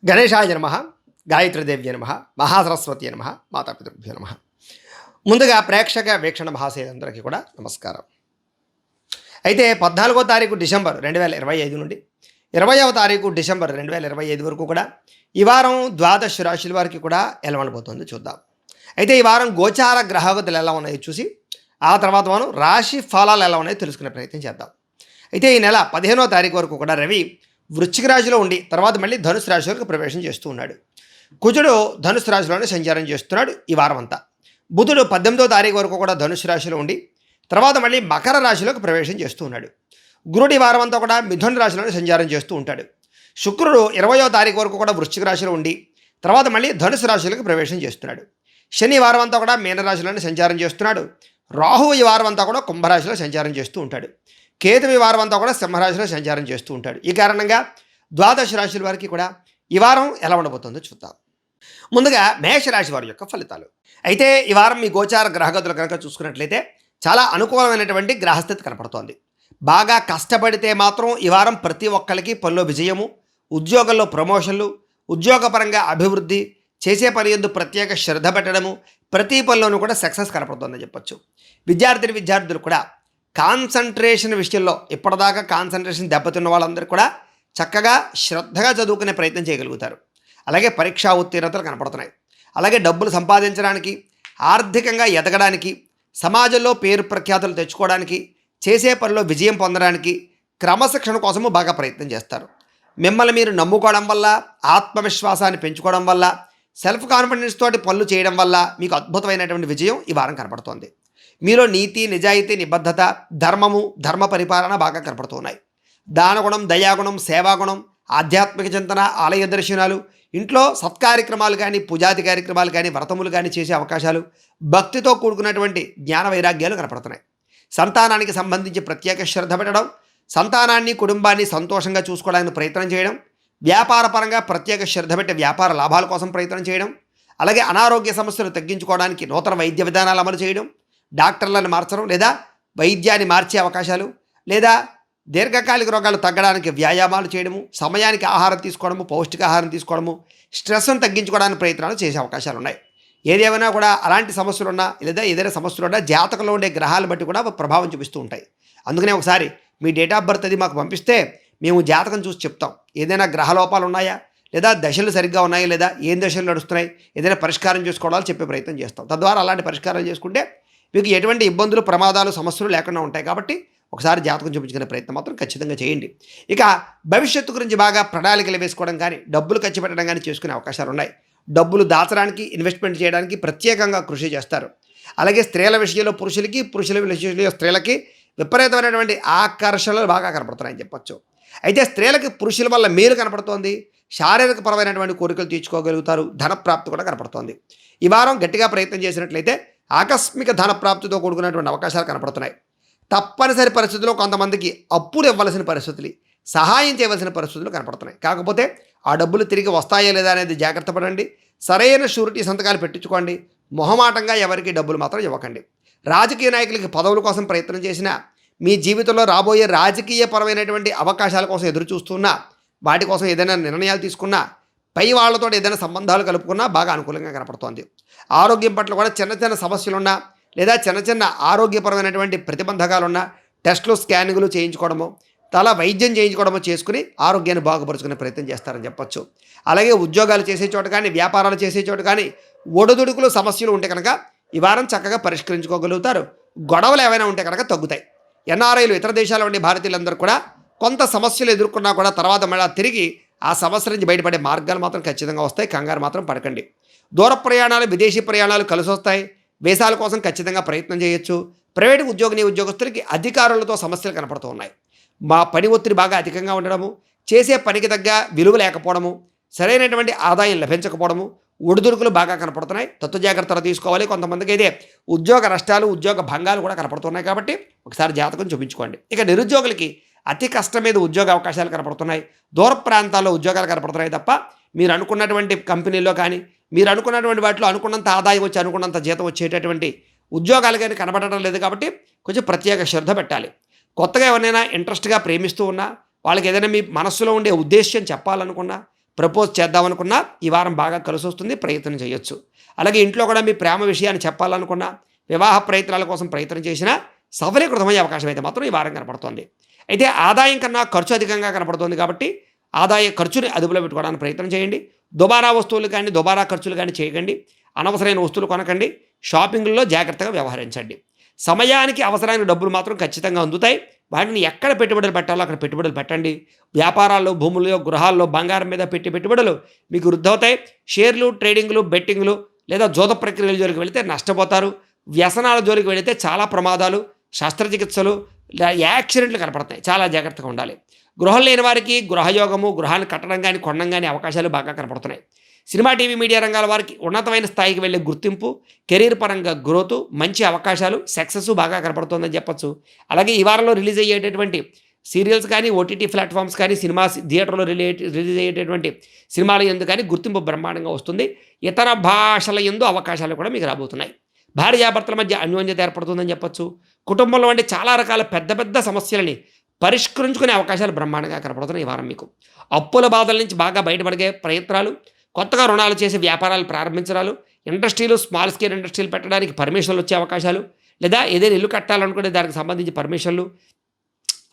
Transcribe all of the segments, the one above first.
గణేశాయ నమః, గాయత్రీదేవ్య నమః, మహాసరస్వతి నమః, మాతాపితృభ్యో నమః. ముందుగా ప్రేక్షక వీక్షణ మహాశయులందరికీ కూడా నమస్కారం. అయితే 14వ తారీఖు డిసెంబర్ 2025 నుండి 20వ తారీఖు డిసెంబర్ 2025 వరకు కూడా ఈ వారం ద్వాదశ రాశుల వారికి కూడా ఎలా ఉండబోతుందో చూద్దాం. అయితే ఈ వారం గోచార గ్రహగతులు ఎలా ఉన్నాయో చూసి ఆ తర్వాత మనం రాశి ఫలాలు ఎలా ఉన్నాయో తెలుసుకునే ప్రయత్నం చేద్దాం. అయితే ఈ నెల 15వ తారీఖు వరకు కూడా రవి వృశ్చిక రాశిలో ఉండి తర్వాత మళ్ళీ ధనుసు రాశిలోకి ప్రవేశం చేస్తూ ఉన్నాడు. కుజుడు ధనుసు రాశిలోనే సంచారం చేస్తున్నాడు ఈ వారం అంతా. బుధుడు 18వ తారీఖు వరకు కూడా ధనుసు రాశిలో ఉండి తర్వాత మళ్ళీ మకర రాశిలోకి ప్రవేశం చేస్తూ ఉన్నాడు. గురుడు ఈ వారం అంతా కూడా మిథున రాశిలోనే సంచారం చేస్తూ ఉంటాడు. శుక్రుడు 20వ తారీఖు వరకు కూడా వృశ్చిక రాశిలో ఉండి తర్వాత మళ్ళీ ధనుసు రాశిలోకి ప్రవేశం చేస్తున్నాడు. శని వారం అంతా కూడా మీనరాశిలోనే సంచారం చేస్తున్నాడు. రాహువు ఈ వారం అంతా కూడా కుంభరాశిలో సంచారం చేస్తూ ఉంటాడు. కేతు ఈ వారం అంతా కూడా సింహరాశిలో సంచారం చేస్తూ ఉంటాడు. ఈ కారణంగా ద్వాదశ రాశుల వారికి కూడా ఈ వారం ఎలా ఉండబోతుందో చూద్దాం. ముందుగా మేషరాశి వారి యొక్క ఫలితాలు. అయితే ఈ వారం మీ గోచార గ్రహగతులు కనుక చూసుకున్నట్లయితే చాలా అనుకూలమైనటువంటి గ్రహస్థితి కనపడుతోంది. బాగా కష్టపడితే మాత్రం ఈ వారం ప్రతి ఒక్కరికి పనిలో విజయము, ఉద్యోగంలో ప్రమోషన్లు, ఉద్యోగపరంగా అభివృద్ధి, చేసే పని యందు ప్రత్యేక శ్రద్ధ పెట్టడము, ప్రతి పనిలోనూ కూడా సక్సెస్ కనపడుతుందని చెప్పొచ్చు. విద్యార్థులు కూడా కాన్సన్ట్రేషన్ విషయంలో ఇప్పటిదాకా కాన్సన్ట్రేషన్ దెబ్బతిన్న వాళ్ళందరూ కూడా చక్కగా శ్రద్ధగా చదువుకునే ప్రయత్నం చేయగలుగుతారు. అలాగే పరీక్షా ఉత్తీర్ణతలు కనపడుతున్నాయి. అలాగే డబ్బులు సంపాదించడానికి, ఆర్థికంగా ఎదగడానికి, సమాజంలో పేరు ప్రఖ్యాతులు తెచ్చుకోవడానికి, చేసే పనిలో విజయం పొందడానికి, క్రమశిక్షణ కోసము బాగా ప్రయత్నం చేస్తారు. మిమ్మల్ని మీరు నమ్ముకోవడం వల్ల, ఆత్మవిశ్వాసాన్ని పెంచుకోవడం వల్ల, సెల్ఫ్ కాన్ఫిడెన్స్ తోటి పనులు చేయడం వల్ల మీకు అద్భుతమైనటువంటి విజయం ఈ వారం కనపడుతోంది. మీలో నీతి, నిజాయితీ, నిబద్ధత, ధర్మము, ధర్మ పరిపాలన బాగా కనపడుతున్నాయి. దానగుణం, దయాగుణం, సేవాగుణం, ఆధ్యాత్మిక చింతన, ఆలయ దర్శనాలు, ఇంట్లో సత్కార్యక్రమాలు కానీ, పూజాది కార్యక్రమాలు కానీ, వ్రతములు కానీ చేసే అవకాశాలు, భక్తితో కూడుకున్నటువంటి జ్ఞాన వైరాగ్యాలు కనపడుతున్నాయి. సంతానానికి సంబంధించి ప్రత్యేక శ్రద్ధ పెట్టడం, సంతానాన్ని, కుటుంబాన్ని సంతోషంగా చూసుకోవడానికి ప్రయత్నం చేయడం, వ్యాపారపరంగా ప్రత్యేక శ్రద్ధ పెట్టి వ్యాపార లాభాల కోసం ప్రయత్నం చేయడం, అలాగే అనారోగ్య సమస్యలు తగ్గించుకోవడానికి నూతన వైద్య విధానాలు అమలు చేయడం, డాక్టర్లను మార్చడం లేదా వైద్యాన్ని మార్చే అవకాశాలు, లేదా దీర్ఘకాలిక రోగాలు తగ్గడానికి వ్యాయామాలు చేయడము, సమయానికి ఆహారం తీసుకోవడము, పౌష్టికాహారం తీసుకోవడము, స్ట్రెస్ను తగ్గించుకోవడానికి ప్రయత్నాలు చేసే అవకాశాలు ఉన్నాయి. ఏదేమైనా కూడా అలాంటి సమస్యలు ఉన్నా లేదా ఏదైనా సమస్యలు ఉన్నా జాతకంలో ఉండే గ్రహాలు బట్టి కూడా ప్రభావం చూపిస్తూ ఉంటాయి. అందుకనే ఒకసారి మీ డేట్ ఆఫ్ బర్త్ అది మాకు పంపిస్తే మేము జాతకం చూసి చెప్తాం. ఏదైనా గ్రహ లోపాలు ఉన్నాయా, లేదా దశలు సరిగ్గా ఉన్నాయా, లేదా ఏం దశలు నడుస్తున్నాయి, ఏదైనా పరిష్కారం చేసుకోవడాలు చెప్పే ప్రయత్నం చేస్తాం. తద్వారా అలాంటి పరిష్కారాలు చేసుకుంటే మీకు ఎటువంటి ఇబ్బందులు, ప్రమాదాలు, సమస్యలు లేకుండా ఉంటాయి. కాబట్టి ఒకసారి జాతకం చూపించుకునే ప్రయత్నం మాత్రం ఖచ్చితంగా చేయండి. ఇక భవిష్యత్తు గురించి బాగా ప్రణాళికలు వేసుకోవడం కానీ, డబ్బులు ఖర్చు పెట్టడం కానీ చేసుకునే అవకాశాలు ఉన్నాయి. డబ్బులు దాచడానికి, ఇన్వెస్ట్మెంట్ చేయడానికి ప్రత్యేకంగా కృషి చేస్తారు. అలాగే స్త్రీల విషయంలో పురుషులకి, పురుషుల విషయంలో స్త్రీలకి విపరీతమైనటువంటి ఆకర్షణలు బాగా కనపడుతున్నాయని చెప్పొచ్చు. అయితే స్త్రీలకి పురుషుల వల్ల మేలు కనపడుతోంది. శారీరక పరమైనటువంటి కోరికలు తీర్చుకోగలుగుతారు. ధనప్రాప్తి కూడా కనపడుతోంది. ఈ వారం గట్టిగా ప్రయత్నం చేసినట్లయితే ఆకస్మిక ధనప్రాప్తితో కూడుకున్నటువంటి అవకాశాలు కనపడుతున్నాయి. తప్పనిసరి పరిస్థితుల్లో కొంతమందికి అప్పులు ఇవ్వాల్సిన పరిస్థితులు, సహాయం చేయవలసిన పరిస్థితులు కనపడుతున్నాయి. కాకపోతే ఆ డబ్బులు తిరిగి వస్తాయా లేదా అనేది జాగ్రత్త పడండి. సరైన షూరిటీ సంతకాలు పెట్టించుకోండి. మొహమాటంగా ఎవరికి డబ్బులు మాత్రం ఇవ్వకండి. రాజకీయ నాయకులకి పదవుల కోసం ప్రయత్నం చేసినా, మీ జీవితంలో రాబోయే రాజకీయపరమైనటువంటి అవకాశాల కోసం ఎదురు చూస్తున్నా, వాటి కోసం ఏదైనా నిర్ణయాలు తీసుకున్నా, పై వాళ్ళతో ఏదైనా సంబంధాలు కలుపుకున్నా బాగా అనుకూలంగా కనపడుతోంది. ఆరోగ్యం పట్ల కూడా చిన్న చిన్న సమస్యలున్నా లేదా చిన్న చిన్న ఆరోగ్యపరమైనటువంటి ప్రతిబంధకాలున్నా టెస్టులు, స్కానింగ్లు చేయించుకోవడము, తల వైద్యం చేయించుకోవడము చేసుకుని ఆరోగ్యాన్ని బాగుపరుచుకునే ప్రయత్నం చేస్తారని చెప్పొచ్చు. అలాగే ఉద్యోగాలు చేసే చోట కానీ, వ్యాపారాలు చేసే చోట కానీ ఒడిదుడుకులు, సమస్యలు ఉంటే కనుక ఈ వారం చక్కగా పరిష్కరించుకోగలుగుతారు. గొడవలు ఏమైనా ఉంటే కనుక తగ్గుతాయి. ఎన్ఆర్ఐలు, ఇతర దేశాల ఉండే భారతీయులందరూ కూడా కొంత సమస్యలు ఎదుర్కొన్నా కూడా తర్వాత మళ్ళీ తిరిగి ఆ సమస్య నుంచి బయటపడే మార్గాలు మాత్రం ఖచ్చితంగా వస్తాయి. కంగారు మాత్రం పడకండి. దూర ప్రయాణాలు, విదేశీ ప్రయాణాలు కలిసి వస్తాయి. వీసాల కోసం ఖచ్చితంగా ప్రయత్నం చేయొచ్చు. ప్రైవేటు ఉద్యోగస్తులకి అధికారులతో సమస్యలు కనపడుతూ ఉన్నాయి. మా పని ఒత్తిడి బాగా అధికంగా ఉండడము, చేసే పనికి తగ్గ విలువ లేకపోవడము, సరైనటువంటి ఆదాయం లభించకపోవడము, ఒడిదుడుకులు బాగా కనపడుతున్నాయి. తత్వ జాగ్రత్తలు తీసుకోవాలి. కొంతమందికి అయితే ఉద్యోగ నష్టాలు, ఉద్యోగ భంగాలు కూడా కనపడుతున్నాయి. కాబట్టి ఒకసారి జాతకం చూపించుకోండి. ఇక నిరుద్యోగులకి అతి కష్టం మీద ఉద్యోగ అవకాశాలు కనపడుతున్నాయి. దూర ప్రాంతాల్లో ఉద్యోగాలు కనపడుతున్నాయి తప్ప మీరు అనుకున్నటువంటి కంపెనీల్లో కానీ, మీరు అనుకున్నటువంటి వాటిలో అనుకున్నంత ఆదాయం వచ్చి అనుకున్నంత జీతం వచ్చేటటువంటి ఉద్యోగాలు కానీ కనపడటం లేదు. కాబట్టి కొంచెం ప్రత్యేక శ్రద్ధ పెట్టాలి. కొత్తగా ఎవరైనా ఇంట్రెస్ట్గా ప్రేమిస్తూ ఉన్నా, వాళ్ళకి ఏదైనా మీ మనస్సులో ఉండే ఉద్దేశ్యం చెప్పాలనుకున్నా, ప్రపోజ్ చేద్దామనుకున్నా ఈ వారం బాగా కలిసి వస్తుంది, ప్రయత్నం చేయొచ్చు. అలాగే ఇంట్లో కూడా మీ ప్రేమ విషయాన్ని చెప్పాలనుకున్నా, వివాహ ప్రయత్నాల కోసం ప్రయత్నం చేసినా సఫలీకృతమయ్యే అవకాశం అయితే మాత్రం ఈ వారం కనపడుతోంది. అయితే ఆదాయం కన్నా ఖర్చు అధికంగా కనపడుతోంది కాబట్టి ఖర్చుని అదుపులో పెట్టుకోవడానికి ప్రయత్నం చేయండి. దుబారా వస్తువులు కానీ దుబారా ఖర్చులు కానీ చేయకండి. అనవసరమైన వస్తువులు కొనకండి. షాపింగ్లో జాగ్రత్తగా వ్యవహరించండి. సమయానికి అవసరానికి డబ్బులు మాత్రం ఖచ్చితంగా అందుతాయి. వాటిని ఎక్కడ పెట్టుబడులు పెట్టాలో అక్కడ పెట్టుబడులు పెట్టండి. వ్యాపారాల్లో, భూముల్లో, గృహాల్లో బంగారం మీద పెట్టుబడులు మీకు వృద్ధి అవుతాయి. షేర్లు, ట్రేడింగ్లు, బెట్టింగ్లు లేదా జోద ప్రక్రియల జోలికి వెళితే నష్టపోతారు. వ్యసనాల జోలికి వెళితే చాలా ప్రమాదాలు, శస్త్రచికిత్సలు, యాక్సిడెంట్లు కనపడతాయి. చాలా జాగ్రత్తగా ఉండాలి. గృహం లేని వారికి గృహయోగము, గృహాన్ని కట్టడం కానీ కొనడం కానీ అవకాశాలు బాగా కనపడుతున్నాయి. సినిమా, టీవీ, మీడియా రంగాల వారికి ఉన్నతమైన స్థాయికి వెళ్ళే గుర్తింపు, కెరీర్ పరంగా గ్రోత్, మంచి అవకాశాలు, సక్సెస్ బాగా కనపడుతుందని చెప్పచ్చు. అలాగే ఈ వారంలో రిలీజ్ అయ్యేటటువంటి సీరియల్స్ కానీ, ఓటీటీ ప్లాట్ఫామ్స్ కానీ, సినిమా థియేటర్లో రిలీజ్ అయ్యేటటువంటి సినిమాల యందు కానీ గుర్తింపు బ్రహ్మాండంగా వస్తుంది. ఇతర భాషల యందు అవకాశాలు కూడా మీకు రాబోతున్నాయి. భార్యాభర్తల మధ్య అన్యోన్యత ఏర్పడుతుందని చెప్పచ్చు. కుటుంబంలో వంటి చాలా రకాల పెద్ద పెద్ద సమస్యలని పరిష్కరించుకునే అవకాశాలు బ్రహ్మాండంగా కనపడుతున్నాయి ఈ వారం మీకు. అప్పుల బాధల నుంచి బాగా బయటపడే ప్రయత్నాలు, కొత్తగా రుణాలు చేసి వ్యాపారాలు ప్రారంభించడాలు, ఇండస్ట్రీలు, స్మాల్ స్కేల్ ఇండస్ట్రీలు పెట్టడానికి పర్మిషన్లు వచ్చే అవకాశాలు, లేదా ఏదైనా ఇల్లు కట్టాలనుకుంటే దానికి సంబంధించి పర్మిషన్లు,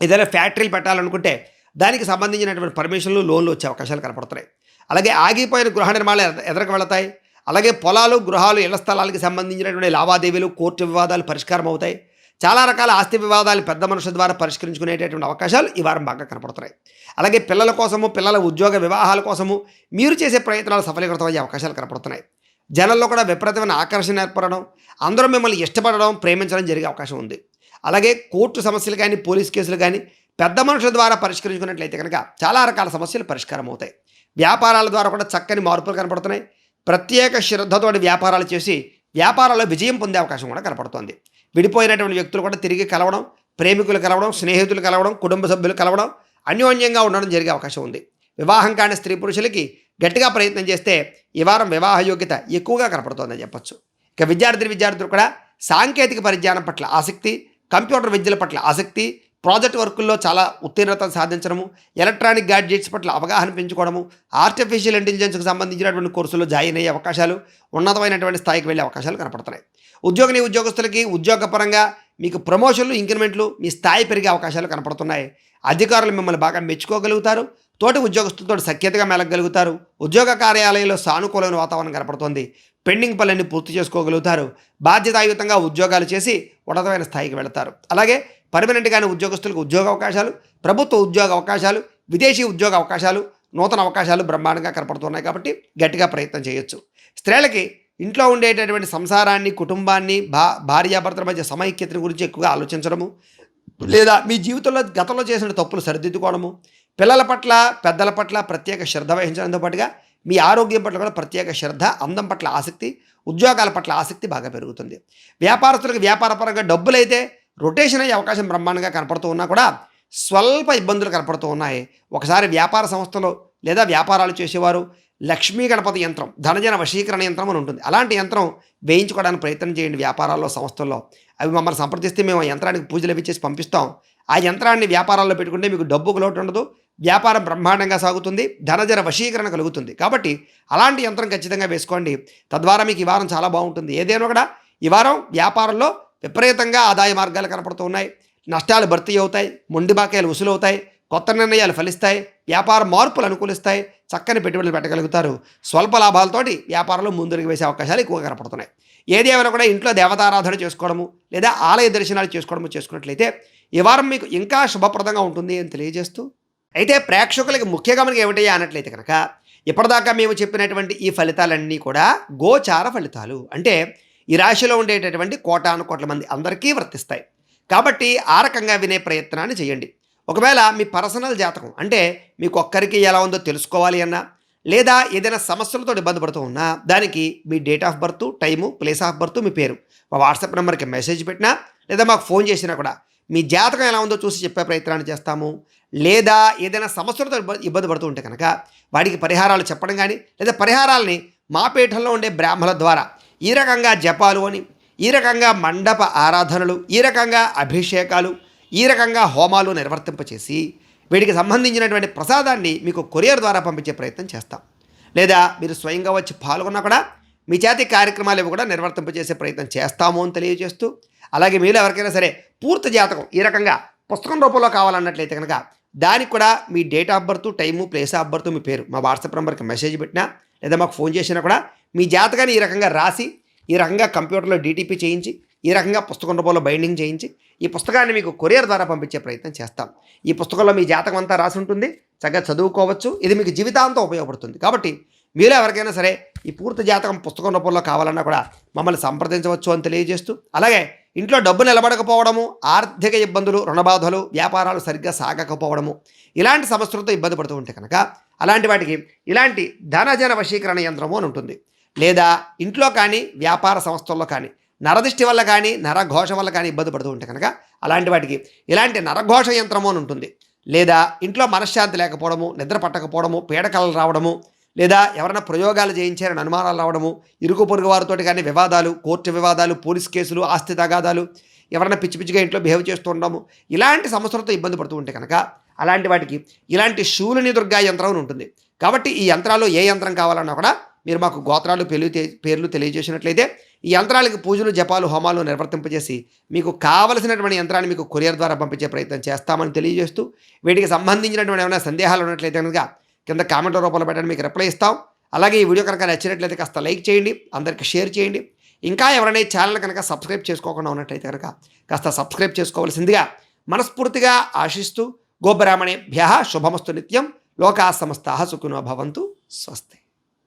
ఏదైనా ఫ్యాక్టరీలు పెట్టాలనుకుంటే దానికి సంబంధించినటువంటి పర్మిషన్లు, లోన్లు వచ్చే అవకాశాలు కనపడుతున్నాయి. అలాగే ఆగిపోయిన గృహ నిర్మాణాలు ఎదురుకు వెళతాయి. అలాగే పొలాలు, గృహాలు, ఇళ్ల స్థలాలకు సంబంధించినటువంటి లావాదేవీలు, కోర్టు వివాదాలు పరిష్కారం అవుతాయి. చాలా రకాల ఆస్తి వివాదాలు పెద్ద మనుషుల ద్వారా పరిష్కరించుకునేటటువంటి అవకాశాలు ఈ వారం బాగా కనపడుతున్నాయి. అలాగే పిల్లల కోసము, పిల్లల ఉద్యోగ వివాహాల కోసము మీరు చేసే ప్రయత్నాలు సఫలీకృతమయ్యే అవకాశాలు కనపడుతున్నాయి. జనంలో కూడా విపరీతమైన ఆకర్షణ ఏర్పడడం, అందరూ మిమ్మల్ని ఇష్టపడడం, ప్రేమించడం జరిగే అవకాశం ఉంది. అలాగే కోర్టు సమస్యలు కానీ, పోలీస్ కేసులు కానీ పెద్ద మనుషుల ద్వారా పరిష్కరించుకున్నట్లయితే కనుక చాలా రకాల సమస్యలు పరిష్కారం అవుతాయి. వ్యాపారాల ద్వారా కూడా చక్కని మార్పులు కనపడుతున్నాయి. ప్రత్యేక శ్రద్ధతోటి వ్యాపారాలు చేసి వ్యాపారాల్లో విజయం పొందే అవకాశం కూడా కనపడుతోంది. విడిపోయినటువంటి వ్యక్తులు కూడా తిరిగి కలవడం, ప్రేమికులు కలవడం, స్నేహితులు కలవడం, కుటుంబ సభ్యులు కలవడం, అన్యోన్యంగా ఉండడం జరిగే అవకాశం ఉంది. వివాహం కాని స్త్రీ పురుషులకి గట్టిగా ప్రయత్నం చేస్తే ఈ వారం వివాహ యోగ్యత ఎక్కువగా కనపడుతోందని చెప్పచ్చు. ఇక విద్యార్థులు కూడా సాంకేతిక పరిజ్ఞానం పట్ల ఆసక్తి, కంప్యూటర్ విద్యల పట్ల ఆసక్తి, ప్రాజెక్ట్ వర్కుల్లో చాలా ఉత్తీర్ణత సాధించడము, ఎలక్ట్రానిక్ గ్యాడ్జెట్స్ పట్ల అవగాహన పెంచుకోవడము, ఆర్టిఫిషియల్ ఇంటెలిజెన్స్కి సంబంధించినటువంటి కోర్సుల్లో జాయిన్ అయ్యే అవకాశాలు, ఉన్నతమైనటువంటి స్థాయికి వెళ్ళే అవకాశాలు కనపడుతున్నాయి. ఉద్యోగస్తులకి ఉద్యోగపరంగా మీకు ప్రమోషన్లు, ఇంక్రిమెంట్లు, మీ స్థాయి పెరిగే అవకాశాలు కనపడుతున్నాయి. అధికారులు మిమ్మల్ని బాగా మెచ్చుకోగలుగుతారు. తోటి ఉద్యోగస్తులతో సఖ్యతగా మెలగలుగుతారు. ఉద్యోగ కార్యాలయంలో సానుకూలమైన వాతావరణం కనపడుతోంది. పెండింగ్ పనులన్నీ పూర్తి చేసుకోగలుగుతారు. బాధ్యతాయుతంగా ఉద్యోగాలు చేసి ఉన్నతమైన స్థాయికి వెళతారు. అలాగే పర్మనెంట్గానే ఉద్యోగస్తులకు ఉద్యోగ అవకాశాలు, ప్రభుత్వ ఉద్యోగ అవకాశాలు, విదేశీ ఉద్యోగ అవకాశాలు, నూతన అవకాశాలు బ్రహ్మాండంగా కనపడుతున్నాయి కాబట్టి గట్టిగా ప్రయత్నం చేయొచ్చు. స్త్రీలకి ఇంట్లో ఉండేటటువంటి సంసారాన్ని, కుటుంబాన్ని, భార్యాభర్తల మధ్య సమైక్యతను గురించి ఎక్కువగా ఆలోచించడము, లేదా మీ జీవితంలో గతంలో చేసిన తప్పులు సరిదిద్దుకోవడము, పిల్లల పట్ల, పెద్దల పట్ల ప్రత్యేక శ్రద్ధ వహించడంతో పాటుగా మీ ఆరోగ్యం పట్ల కూడా ప్రత్యేక శ్రద్ధ, అందం పట్ల ఆసక్తి, ఉద్యోగాల పట్ల ఆసక్తి బాగా పెరుగుతుంది. వ్యాపారస్తులకు వ్యాపారపరంగా డబ్బులైతే రొటేషన్ అయ్యే అవకాశం బ్రహ్మాండంగా కనపడుతూ ఉన్నా కూడా స్వల్ప ఇబ్బందులు కనపడుతూ ఉన్నాయి. ఒకసారి వ్యాపార సంస్థలో లేదా వ్యాపారాలు చేసేవారు లక్ష్మీ గణపతి యంత్రం, ధనజన వశీకరణ యంత్రం అని ఉంటుంది. అలాంటి యంత్రం వేయించుకోవడానికి ప్రయత్నం చేయండి. వ్యాపారాల్లో, సంస్థల్లో అవి మమ్మల్ని సంప్రదిస్తే మేము ఆ యంత్రానికి పూజలు అవి చేసి పంపిస్తాం. ఆ యంత్రాన్ని వ్యాపారాల్లో పెట్టుకుంటే మీకు డబ్బుకు లోటు ఉండదు, వ్యాపారం బ్రహ్మాండంగా సాగుతుంది, ధనజన వశీకరణ కలుగుతుంది. కాబట్టి అలాంటి యంత్రం ఖచ్చితంగా వేసుకోండి. తద్వారా మీకు ఈ వారం చాలా బాగుంటుంది. ఏదైనా కూడా ఈ వారం వ్యాపారంలో విపరీతంగా ఆదాయ మార్గాలు కనపడుతూ ఉన్నాయి. నష్టాలు భర్తీ అవుతాయి, మొండి బాకాయలు వసూలవుతాయి, కొత్త నిర్ణయాలు ఫలిస్తాయి, వ్యాపార మార్పులు అనుకూలిస్తాయి, చక్కని పెట్టుబడులు పెట్టగలుగుతారు. స్వల్ప లాభాలతోటి వ్యాపారంలో ముందుకు వేసే అవకాశాలు ఎక్కువగా కనపడుతున్నాయి. ఏదేమైనా కూడా ఇంట్లో దేవతారాధన చేసుకోవడము లేదా ఆలయ దర్శనాలు చేసుకున్నట్లయితే ఈ వారం మీకు ఇంకా శుభప్రదంగా ఉంటుంది అని తెలియజేస్తూ, అయితే ప్రేక్షకులకి ముఖ్య గమనిక ఏమిటయ్యా అన్నట్లయితే కనుక ఇప్పటిదాకా మేము చెప్పినటువంటి ఈ ఫలితాలన్నీ కూడా గోచార ఫలితాలు. అంటే ఈ రాశిలో ఉండేటటువంటి కోటాను కోట్ల మంది అందరికీ వర్తిస్తాయి. కాబట్టి ఆ రకంగా వినే ప్రయత్నాన్ని చేయండి. ఒకవేళ మీ పర్సనల్ జాతకం అంటే మీకు ఒక్కరికి ఎలా ఉందో తెలుసుకోవాలి అన్నా, లేదా ఏదైనా సమస్యలతో ఇబ్బంది పడుతూ ఉన్నా దానికి మీ date of birth, time, place of birth, మీ పేరు మా వాట్సాప్ నెంబర్కి మెసేజ్ పెట్టినా లేదా మాకు ఫోన్ చేసినా కూడా మీ జాతకం ఎలా ఉందో చూసి చెప్పే ప్రయత్నాన్ని చేస్తాము. లేదా ఏదైనా సమస్యలతో ఇబ్బంది పడుతూ ఉంటే కనుక వాడికి పరిహారాలు చెప్పడం కానీ లేదా పరిహారాలని మా పీఠంలో ఉండే బ్రాహ్మణుల ద్వారా ఈ రకంగా జపాలు అని, ఈ రకంగా మండప ఆరాధనలు, ఈ రకంగా అభిషేకాలు, ఈ రకంగా హోమాలు నిర్వర్తింపచేసి వీటికి సంబంధించినటువంటి ప్రసాదాన్ని మీకు కొరియర్ ద్వారా పంపించే ప్రయత్నం చేస్తాం. లేదా మీరు స్వయంగా వచ్చి పాల్గొన్నా కూడా మీ చేతి కార్యక్రమాలు ఇవి కూడా నిర్వర్తింపజేసే ప్రయత్నం చేస్తాము అని తెలియజేస్తూ, అలాగే మీరు ఎవరికైనా సరే పూర్తి జాతకం ఈ రకంగా పుస్తకం రూపంలో కావాలన్నట్లయితే కనుక దానికి కూడా మీ date of birth, time, place of birth, మీ పేరు మా వాట్సాప్ నెంబర్కి మెసేజ్ పెట్టినా లేదా మాకు ఫోన్ చేసినా కూడా మీ జాతకాన్ని ఈ రకంగా రాసి, ఈ రకంగా కంప్యూటర్లో డీటీపీ చేయించి, ఈ రకంగా పుస్తకం రూపంలో బైండింగ్ చేయించి ఈ పుస్తకాన్ని మీకు కొరియర్ ద్వారా పంపించే ప్రయత్నం చేస్తాం. ఈ పుస్తకంలో మీ జాతకం అంతా రాసి ఉంటుంది, చక్కగా చదువుకోవచ్చు. ఇది మీకు జీవితాంతం ఉపయోగపడుతుంది. కాబట్టి మీరు ఎవరికైనా సరే ఈ పూర్తి జాతకం పుస్తకం రూపంలో కావాలన్నా కూడా మమ్మల్ని సంప్రదించవచ్చు అని తెలియజేస్తూ, అలాగే ఇంట్లో డబ్బు నిలబడకపోవడము, ఆర్థిక ఇబ్బందులు, రుణబాధలు, వ్యాపారాలు సరిగ్గా సాగకపోవడము, ఇలాంటి సమస్యలతో ఇబ్బంది పడుతూ ఉంటే కనుక అలాంటి వాటికి ఇలాంటి ధనజన వశీకరణ యంత్రము అని ఉంటుంది. లేదా ఇంట్లో కానీ వ్యాపార సంస్థల్లో కానీ నరదిష్టి వల్ల కానీ నరఘోష వల్ల కానీ ఇబ్బంది పడుతూ ఉంటే కనుక అలాంటి వాటికి ఇలాంటి నరఘోష యంత్రము అని ఉంటుంది. లేదా ఇంట్లో మనశ్శాంతి లేకపోవడము, నిద్ర పట్టకపోవడము, పీడకలలు రావడము, లేదా ఎవరైనా ప్రయోగాలు చేయించారని అనుమానాలు రావడము, ఇరుగు పొరుగు వారితోటి కానీ వివాదాలు, కోర్టు వివాదాలు, పోలీస్ కేసులు, ఆస్తి తగాదాలు, ఎవరైనా పిచ్చి పిచ్చిగా ఇంట్లో బిహేవ్ చేస్తూ ఉండము, ఇలాంటి సమస్యలతో ఇబ్బంది పడుతూ ఉంటే కనుక అలాంటి వాటికి ఇలాంటి శూలిని దుర్గా యంత్రం ఉంటుంది. కాబట్టి ఈ యంత్రాలు ఏ యంత్రం కావాలన్నా కూడా మీరు మాకు గోత్రాలు పేర్లు తెలియజేసినట్లయితే ఈ యంత్రాలకి పూజలు, జపాలు, హోమాలు నిర్వర్తింపజేసి మీకు కావలసినటువంటి యంత్రాన్ని మీకు కొరియర్ ద్వారా పంపించే ప్రయత్నం చేస్తామని తెలియజేస్తూ, వీటికి సంబంధించినటువంటి ఏమైనా సందేహాలు ఉన్నట్లయితే కనుక కింద కామెంట్ రూపంలో పెట్టండి, మీకు రిప్లై ఇస్తాం. అలాగే ఈ వీడియో కనుక నచ్చినట్లయితే కాస్త లైక్ చేయండి, అందరికీ షేర్ చేయండి. ఇంకా ఎవరైనా ఛానల్ కనుక సబ్స్క్రైబ్ చేసుకోకుండా ఉన్నట్లయితే కనుక కాస్త సబ్స్క్రైబ్ చేసుకోవాల్సిందిగా మనస్ఫూర్తిగా ఆశిస్తూ, గోబ్రాహ్మణేభ్యః శుభమస్తు నిత్యం, లోకాः సమస్తాः సుఖినో భవంతు. స్వస్తి.